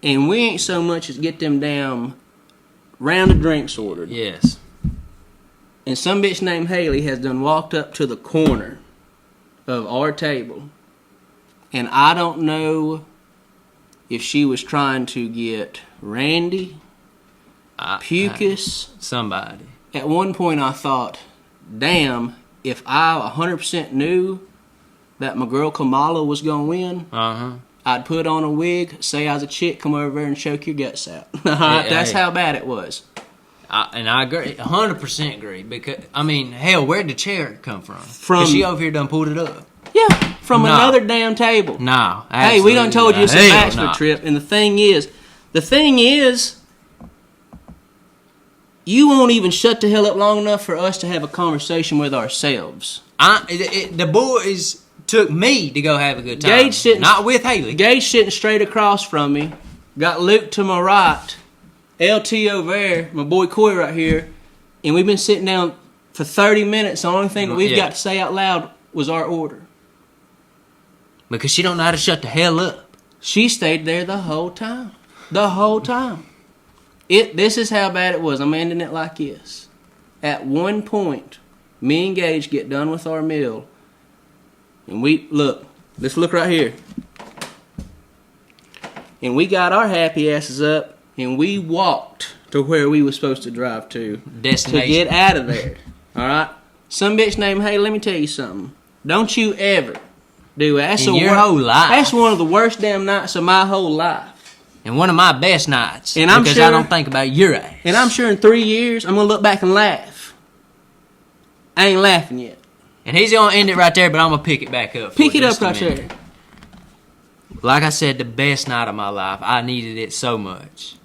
And we ain't so much as get them down round of drinks ordered. Yes. And some bitch named Haley has done walked up to the corner of our table. And I don't know if she was trying to get Randy, Pucus, somebody. At one point I thought, damn, if I 100% knew that my girl Kamala was going to win, I'd put on a wig, say I was a chick, come over there and choke your guts out. That's how bad it was. And I agree, 100% agree. Because, I mean, hell, where'd the chair come from? From she over here done pulled it up. Yeah, from another damn table. No, hey, we done told you it's a bachelor trip, and the thing is, you won't even shut the hell up long enough for us to have a conversation with ourselves. The boys took me to go have a good time. Gage sitting, not with Haley. Gage sitting straight across from me. Got Luke to my right. LT over there. My boy Corey right here. And we've been sitting down for 30 minutes. The only thing that we've got to say out loud was our order. Because she don't know how to shut the hell up. She stayed there the whole time. The whole time. This is how bad it was. I'm ending it like this. At one point, me and Gage get done with our meal. And let's look right here. And we got our happy asses up and we walked to where we were supposed to drive to. Destination. To get out of there. Alright? Some bitch named, hey, let me tell you something. Don't you ever do that. In your whole life. That's one of the worst damn nights of my whole life. And one of my best nights. And because I don't think about your ass. And I'm sure in 3 years, I'm going to look back and laugh. I ain't laughing yet. And he's going to end it right there, but I'm going to pick it back up. Pick it up right there. Like I said, the best night of my life. I needed it so much.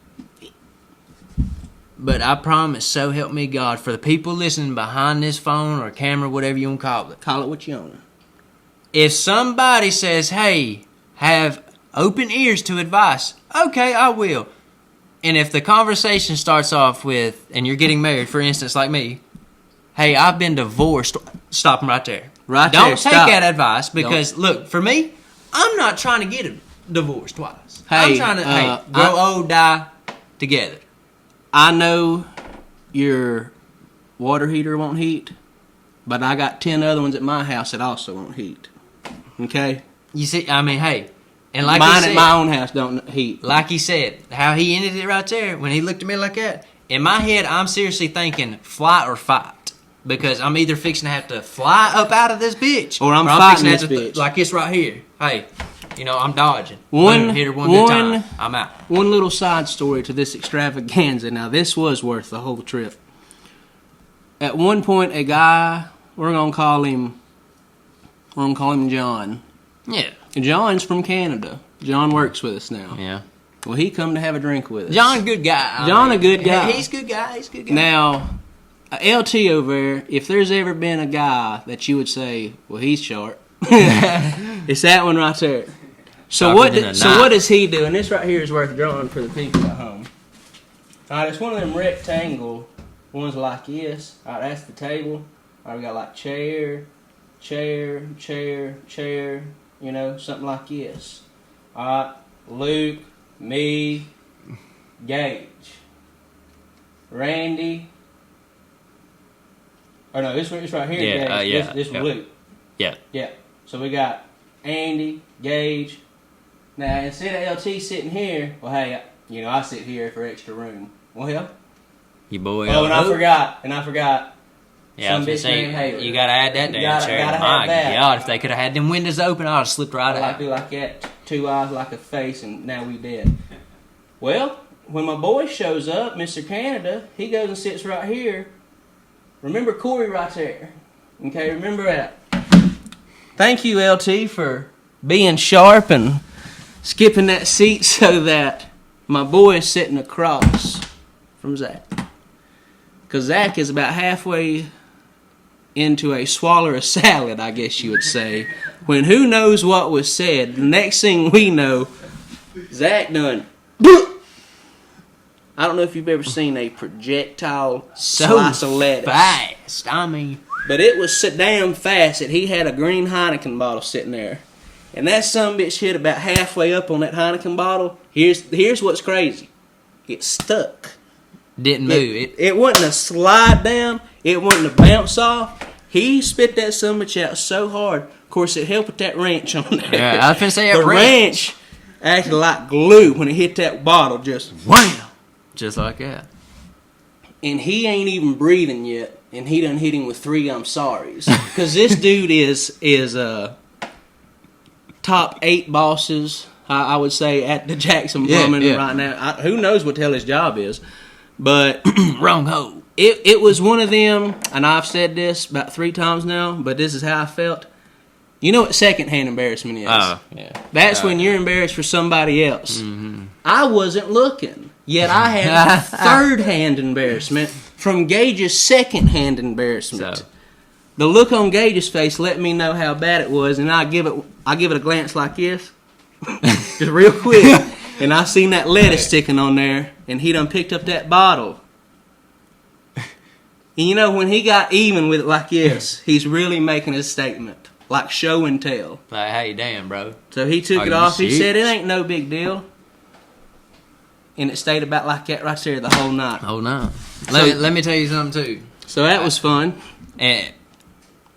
But I promise, so help me God, for the people listening behind this phone or camera, whatever you want to call it. Call it what you own. If somebody says, hey, have open ears to advice, okay, I will. And if the conversation starts off with, and you're getting married, for instance, like me, hey, I've been divorced, stop them right there. Right Don't there, take stop. that advice because, look, for me, I'm not trying to get a divorce twice. I'm trying to, grow old, die together. I know your water heater won't heat, but I got 10 other ones at my house that also won't heat. Okay? You see, I mean, hey, and like mine he said, at my own house don't heat. like he said, how he ended it right there when he looked at me like that. In my head, I'm seriously thinking fly or fight because I'm either fixing to have to fly up out of this bitch, or I'm fighting fixing this to have to bitch. like this right here. Hey, I'm dodging. One Boom, hit her one good time. I'm out. One little side story to this extravaganza. Now, this was worth the whole trip. At one point, a guy, we're gonna call him John. Yeah. John's from Canada. John works with us now. Yeah. Well, he come to have a drink with us. John, good guy. A good guy. He's a good guy. He's a good guy. Now, LT over there, if there's ever been a guy that you would say, well, he's sharp, it's that one right there. So what does he do? And this right here is worth drawing for the people at home. All right, it's one of them rectangle ones like this. All right, that's the table. All right, we got like chair, something like this. All right, Luke, me, Gage, Randy. Or no, this right here. Yeah, This Luke. Yeah. Yeah. So we got Andy, Gage. Now instead of LT sitting here, well, hey, I sit here for extra room. Well, You boy. oh, and I forgot. Yeah, I was gonna bitch named say, Haley. you gotta add that damn Gotta chair. have My that. God, if they could have had them windows open, I'd have slipped right I out. be like that, 2 eyes like a face, and now we dead. Well, when my boy shows up, Mr. Canada, he goes and sits right here. Remember Corey right there. Okay, remember that. Thank you, LT, for being sharp and skipping that seat so that my boy is sitting across from Zach. Because Zach is about halfway into a swallow a salad, I guess you would say, when who knows what was said. The next thing we know, Zach done. I don't know if you've ever seen a projectile slice of lettuce. Fast. I mean, but it was so damn fast that he had a green Heineken bottle sitting there. And that sumbitch hit about halfway up on that Heineken bottle. Here's what's crazy. It stuck. didn't move. It wasn't a slide down. It wasn't a bounce off. He spit that sumbitch out so hard. Of course, it helped with that wrench on there. Yeah, I was finna say the wrench acted like glue when it hit that bottle. Just wham! Just like that. And he ain't even breathing yet, and he done hit him with 3 I'm sorries. Because this dude is top 8 bosses, I would say, at the Jackson Plumbing right now. Who knows what the hell his job is. But wrong hole. It was one of them, and I've said this about 3 times now, but this is how I felt. You know what secondhand embarrassment is? Yeah. That's when you're embarrassed for somebody else. Mm-hmm. I wasn't looking, yet I had third-hand embarrassment from Gage's second-hand embarrassment. So. The look on Gage's face let me know how bad it was, and I give it a glance like this, just real quick, and I seen that lettuce sticking on there, and he done picked up that bottle. And you know, when he got even with it like this, he's really making a statement. Like show and tell. Like, hey, damn, bro. So he took it off. He said, it ain't no big deal. And it stayed about like that right there the whole night. Let me tell you something, too. So that was fun. And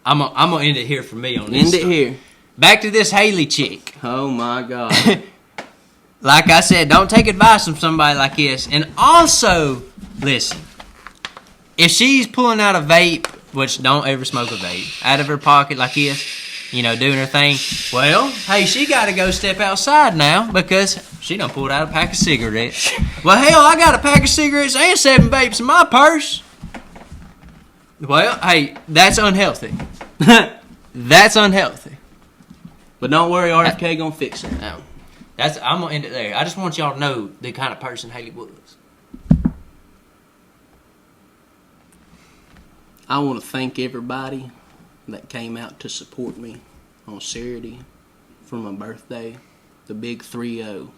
I'm gonna end it here for me on this. End it here. Back to this Haley chick. Oh, my God. Like I said, don't take advice from somebody like this. And also, listen. If she's pulling out a vape, which don't ever smoke a vape, out of her pocket like this, doing her thing, well, hey, she got to go step outside now because she done pulled out a pack of cigarettes. Well, hell, I got a pack of cigarettes and 7 vapes in my purse. Well, hey, that's unhealthy. That's unhealthy. But don't worry, RFK gonna fix it. No. I'm going to end it there. I just want y'all to know the kind of person Haley was. I want to thank everybody that came out to support me on Saturday for my birthday. The big 3-0.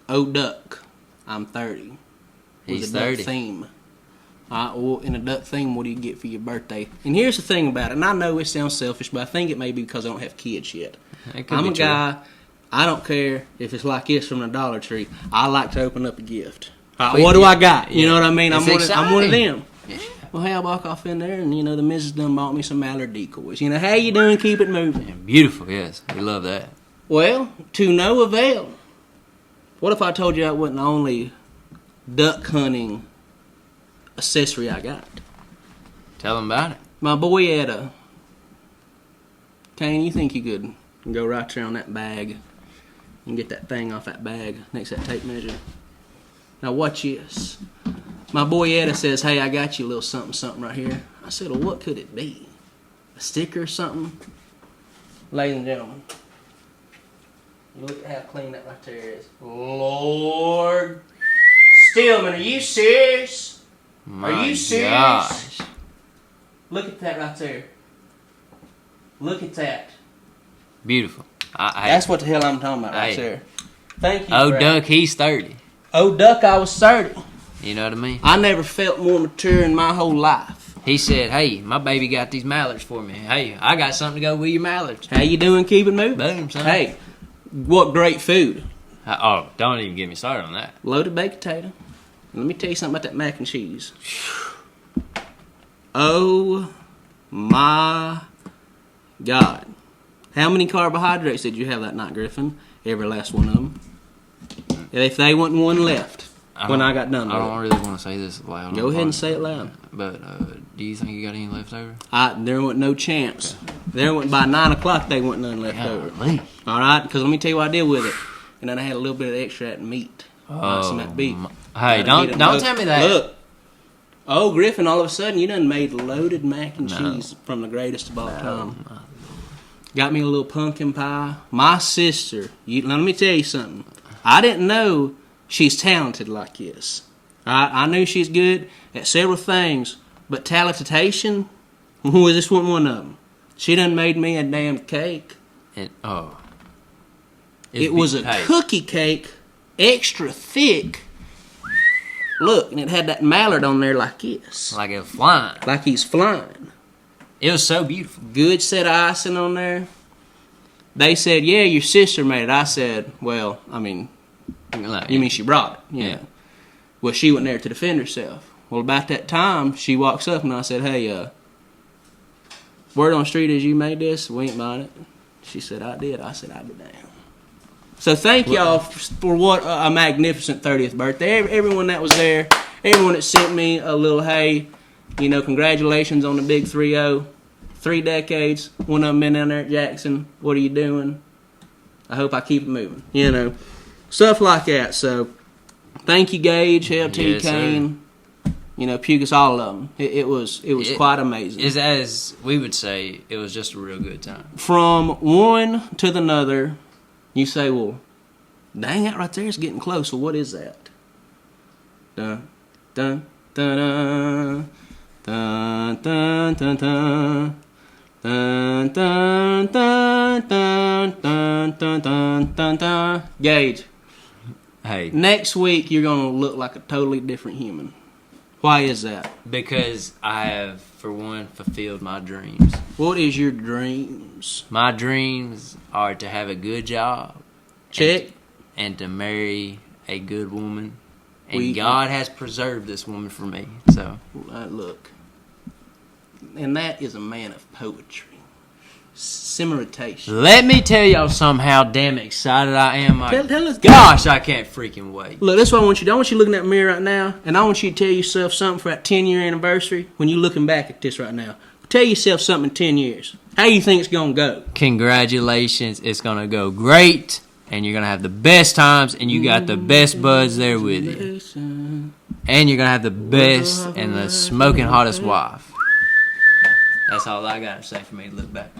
Oh, Duck, I'm 30. He's With a 30. Duck theme. Well, in a duck theme, what do you get for your birthday? And here's the thing about it, and I know it sounds selfish, but I think it may be because I don't have kids yet. I'm a guy, I don't care if it's like this from the Dollar Tree. I like to open up a gift. What do I got? You know what I mean? I'm one of them. Yeah. Well, hey, I walk off in there, and, the missus done bought me some mallard decoys. How you doing? Keep it moving. Beautiful, yes. We love that. Well, to no avail. What if I told you that wasn't the only duck hunting accessory I got? Tell them about it. My boy Etta. Kane, you think you could go right there on that bag and get that thing off that bag next to that tape measure? Now watch this. My boy Etta says, hey, I got you a little something right here. I said, well, what could it be? A sticker or something? Ladies and gentlemen, look at how clean that right there is. Lord Stillman, are you serious? Are you serious? Gosh. Look at that right there. Look at that. Beautiful. That's what the hell I'm talking about right there. Thank you. Oh, Brad. Duck, he's 30. Oh, Duck, I was 30. You know what I mean? I never felt more mature in my whole life. He said, hey, my baby got these mallards for me. Hey, I got something to go with your mallards. How you doing? Keep it moving. Boom, son. Hey, what great food. Oh, don't even get me started on that. Loaded baked potato. Let me tell you something about that mac and cheese. Oh, my God. How many carbohydrates did you have that night, Griffin? Every last one of them. If they wasn't one left when I got done with I don't really want to say this loud. Go ahead and say it loud. But do you think you got any left over? There wasn't no chance. There wasn't, by 9 o'clock, they wasn't none left over. All right? Because let me tell you what I did with it. And then I had a little bit of extra at meat. Some of that beef. Hey, don't tell me that. Look. Oh, Griffin, all of a sudden, you done made loaded mac and cheese from the greatest of all time. Got me a little pumpkin pie. My sister, let me tell you something. I didn't know she's talented like this. I knew she's good at several things, but talentation, this wasn't one of them. She done made me a damn cake. It was a cookie cake, extra thick. Look, and it had that mallard on there like this. Like it was flying. Like he's flying. It was so beautiful. Good set of icing on there. They said, yeah, your sister made it. I said, well, I mean, you mean she brought it? Yeah. Well, she went there to defend herself. Well, about that time, she walks up and I said, hey, word on the street is you made this? We ain't buying it. She said, I did. I said, I'd be damned. So thank y'all for what a magnificent 30th birthday. Everyone that was there, everyone that sent me a little, hey, congratulations on the big 3-0. 3 decades, one of them been down there at Jackson. What are you doing? I hope I keep it moving. Stuff like that. So thank you, Gage, LT, Kane, Pugus, all of them. It was quite amazing. As we would say, it was just a real good time. From one to the other, you say, well, dang, that right there is getting close. Well, what is that? Dun, dun, dun, dun, dun, dun, dun, dun. Dun, dun, dun, dun, dun, dun, dun, dun, dun. Gage. Hey. Next week, you're going to look like a totally different human. Why is that? Because I have, for one, fulfilled my dreams. What is your dreams? My dreams are to have a good job. Check. And to marry a good woman. And God has preserved this woman for me. So look. And that is a man of poetry. Simmeration. Let me tell y'all something how damn excited I am. Tell us. Gosh, I can't freaking wait. Look, that's what I want you to do. I want you looking at the mirror right now, and I want you to tell yourself something for that 10-year anniversary when you're looking back at this right now. Tell yourself something in 10 years. How you think it's going to go? Congratulations. It's going to go great, and you're going to have the best times, and you got the best buds there with you. And you're going to have the best and the smoking hottest wife. That's all I got to say for me to look back.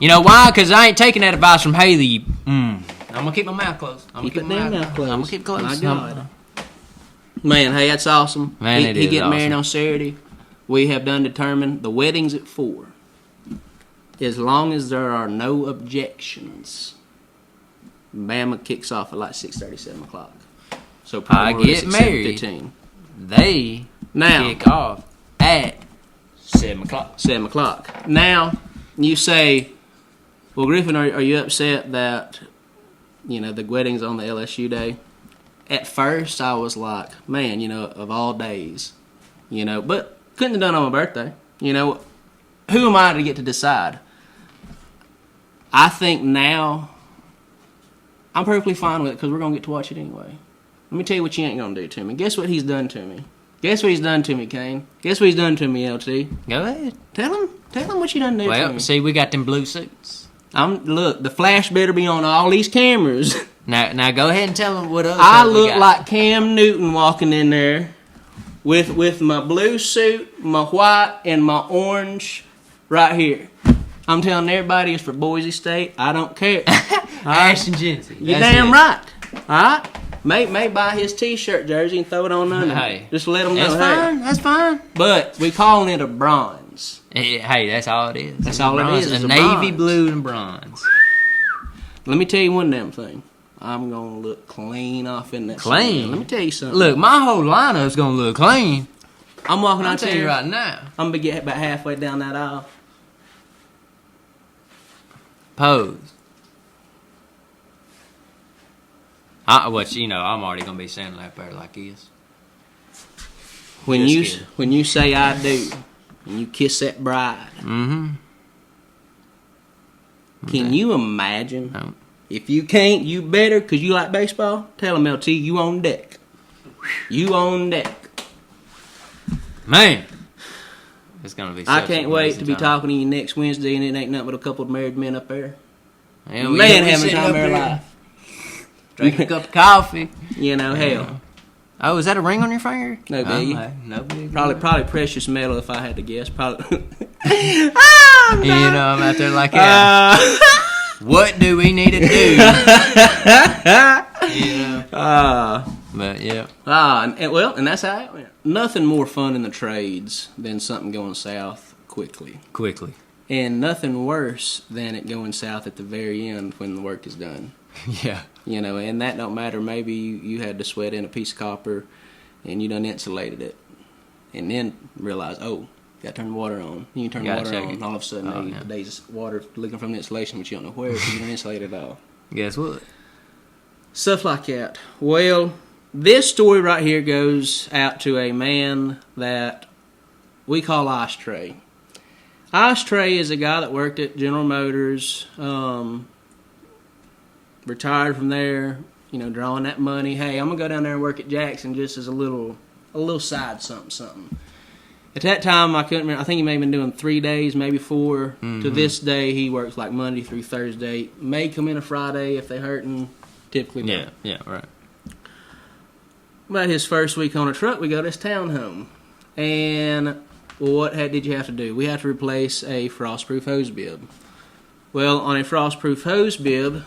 You know why? Because I ain't taking that advice from Haley. I'm going to keep my mouth closed. I'm Keep my mouth closed. I'm going to keep it closed. My God. Man, hey, that's awesome. Man, he getting awesome. married on Saturday. we have done determined the wedding's at 4. As long as there are no objections, Bama kicks off at like 6:30, 7 o'clock. So I probably get married. 7:15. They Now, kick off at 7 o'clock. 7 o'clock. Now, you say, well, Griffin, are you upset that, the wedding's on the LSU day? At first, I was like, man, of all days, but couldn't have done it on my birthday. Who am I to get to decide? I think now I'm perfectly fine with it because we're going to get to watch it anyway. Let me tell you what you ain't going to do to me. Guess what he's done to me? Guess what he's done to me, Kane? Guess what he's done to me, LT? Go ahead. Tell him what you done to me. Well, see, we got them blue suits. Look, the flash better be on all these cameras. Now go ahead and tell them what else. I look like Cam Newton walking in there with my blue suit, my white, and my orange right here. I'm telling everybody it's for Boise State. I don't care. Ashton Jensen. You're damn right. All right? May buy his T-shirt jersey and throw it on under. Hey, just let him know. That's fine. That's fine. But we calling it a bronze. Hey, that's all it is. That's all it is. A It's a navy bronze. blue and bronze. Let me tell you one damn thing. I'm gonna look clean off in that. Clean? Cement. Let me tell you something. Look, my whole lineup's gonna look clean. I'm walking I'll out tell there you right now. I'm gonna get about halfway down that aisle. Pose. I'm already gonna be standing up there like this. When Just you kidding. when you say I do, and you kiss that bride, Mm-hmm. can you imagine? No. If you can't, you better, because you like baseball. Tell them, LT, you on deck. You on deck. Man, it's gonna be. I such can't an wait amazing to be time. talking to you next Wednesday, and it ain't nothing but a couple of married men up there. Yeah, Man, we having sitting time of up their here, life. Drinking a cup of coffee. Hell. Oh, is that a ring on your finger? No biggie. No big. Probably precious metal if I had to guess. Probably. I'm out there like that. What do we need to do? But yeah. And that's how it went. Nothing more fun in the trades than something going south quickly. And nothing worse than it going south at the very end when the work is done. Yeah. And that don't matter. Maybe you had to sweat in a piece of copper and you done insulated it. And then realize, you got to turn the water on. You turn the water on, and all of a sudden there's water leaking from the insulation, but you don't know where because you don't insulate it all. Guess what? Stuff like that. Well, this story right here goes out to a man that we call Ice Tray. Ice Tray is a guy that worked at General Motors, retired from there, drawing that money. Hey, I'm going to go down there and work at Jackson just as a little side something. At that time, I couldn't remember. I think he may have been doing 3 days, maybe 4. Mm-hmm. To this day, he works like Monday through Thursday. May come in a Friday if they're hurting. Typically not. Yeah, right. About his first week on a truck, we go to his townhome. And what did you have to do? We had to replace a frost-proof hose bib. Well, on a frost-proof hose bib,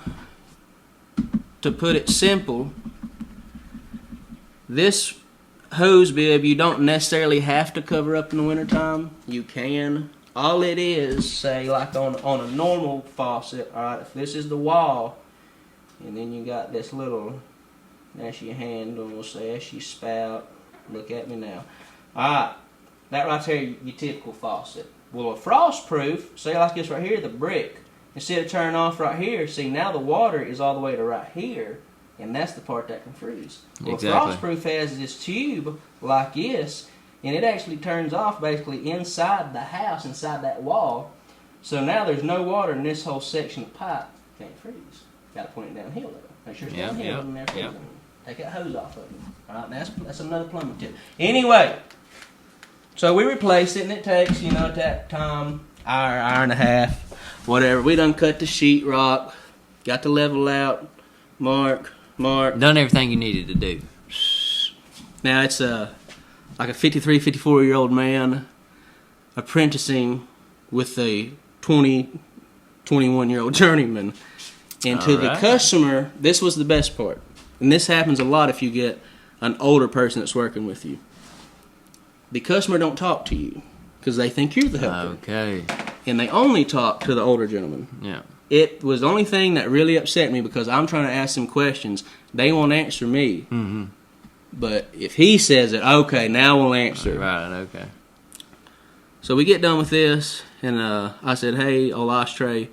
to put it simple, this hose bib you don't necessarily have to cover up in the wintertime. You can. All it is, say like on a normal faucet, alright, if this is the wall, and then you got this little, that's your handle, we'll say that's your spout. Look at me now. Alright, that right there, your typical faucet. Well, a frost-proof, say like this right here, the brick, instead of turning off right here, see now the water is all the way to right here, and that's the part that can freeze. Well, Exactly. Frostproof has this tube like this, and it actually turns off basically inside the house, inside that wall. So now there's no water in this whole section of pipe. Can't freeze. Got to point it downhill though. Make sure it's downhill in there. Yep. Take that hose off of it. All right, that's another plumbing tip. Anyway, so we replaced it, and it takes at that time hour and a half, whatever. We done cut the sheetrock, got the level out, mark. Done everything you needed to do. Now it's like a 53, 54-year-old man apprenticing with a 20, 21-year-old journeyman. And to the customer, this was the best part. And this happens a lot if you get an older person that's working with you. the customer don't talk to you because they think you're the helper. Okay. And they only talk to the older gentleman. Yeah. It was the only thing that really upset me because I'm trying to ask them questions. They won't answer me. Mm-hmm. But if he says it, okay, now we'll answer. Right, okay. So we get done with this, and I said, hey, old ashtray,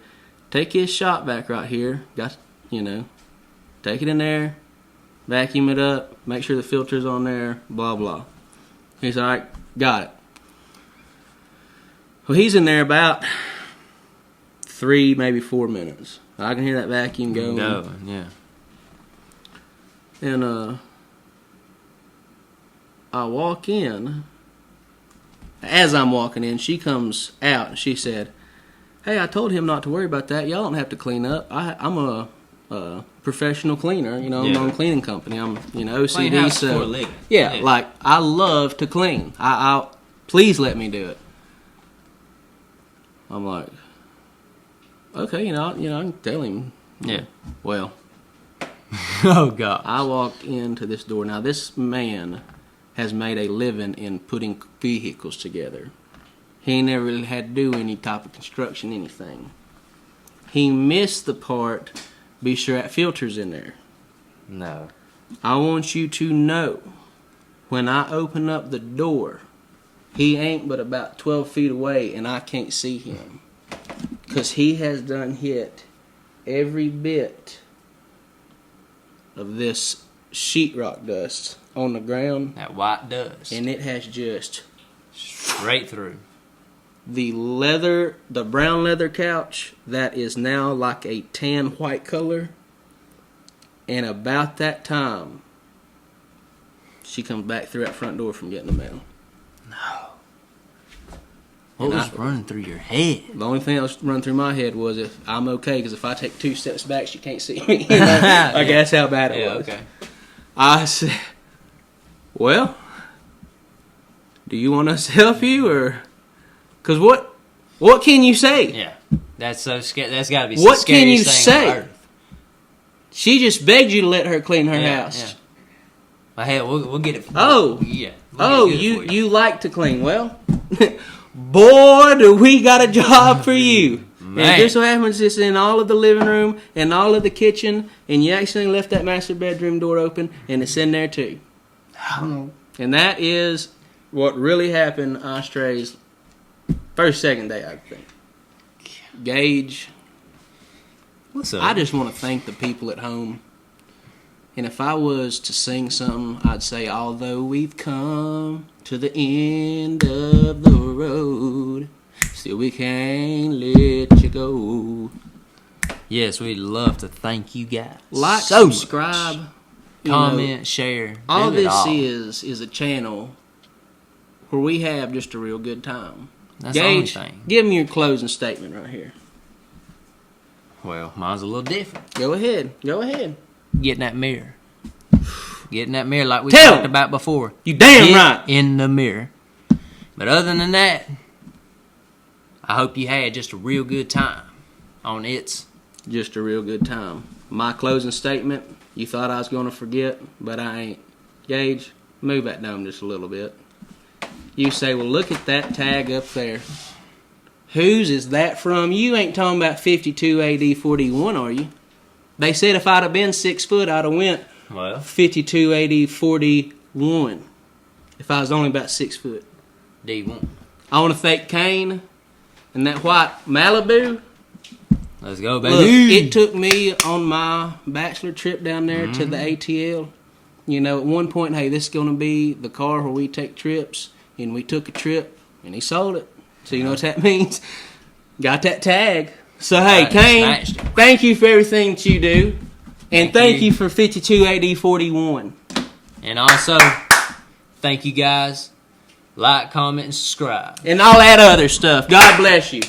take his shop vac right here. Take it in there, vacuum it up, make sure the filter's on there, blah, blah. He's all right, got it. Well, he's in there about 3, maybe 4 minutes. I can hear that vacuum going. Yeah. And I walk in. As I'm walking in, she comes out and she said, hey, I told him not to worry about that. Y'all don't have to clean up. I'm a professional cleaner. I'm my own cleaning company. I'm, OCD. So yeah, like I love to clean. I please let me do it. I'm like, okay, I can tell him. Yeah. Well, oh God. I walked into this door. Now this man has made a living in putting vehicles together. He never really had to do any type of construction, anything. He missed the part, be sure that filter's in there. No. I want you to know, when I open up the door, he ain't but about 12 feet away and I can't see him. Because he has done hit every bit of this sheetrock dust on the ground. That white dust. And it has just straight through. The brown leather couch that is now like a tan white color. And about that time, she comes back through that front door from getting the mail. No. What was running through your head? The only thing that was running through my head was if I'm okay, because if I take 2 steps back, she can't see me. That's how bad it was. Okay. I said, well, do you want us to help you, or? Because what can you say? Yeah, that's so scary. That's got to be. What can you say? She just begged you to let her clean her house. Yeah. Well, hey, we'll get it. Yeah. We'll you like to clean? Well, boy, do we got a job for you. Man. And it just so happens it's in all of the living room and all of the kitchen, and you actually left that master bedroom door open, and it's in there too. And that is what really happened Ashtray's second day, I think. Gage, what's up? I just want to thank the people at home. And if I was to sing something, I'd say, although we've come to the end of the road, still we can't let you go. Yes, we'd love to thank you guys. Like, subscribe, comment, share. All this is a channel where we have just a real good time. That's Gage, the only thing. Give me your closing statement right here. Well, mine's a little different. Go ahead. Get in that mirror. Get in that mirror like we talked about before. You damn right. In the mirror. But other than that, I hope you had just a real good time on It's Just a Real Good Time. My closing statement, you thought I was going to forget, but I ain't. Gage, move that dome just a little bit. You say, well, look at that tag up there. Whose is that from? You ain't talking about 52 AD 41, are you? They said if I'd have been 6 foot, I'd have went 52 AD 41. If I was only about 6 foot. D1. I want to thank Kane and that white Malibu. Let's go, baby. Look, it took me on my bachelor trip down there to the ATL. At one point, hey, this is going to be the car where we take trips. And we took a trip, and he sold it. So you know what that means? Got that tag. So, hey, Kane, thank you for everything that you do. And thank you for 52 AD 41. And also, thank you guys. Like, comment, and subscribe. And all that other stuff. God bless you.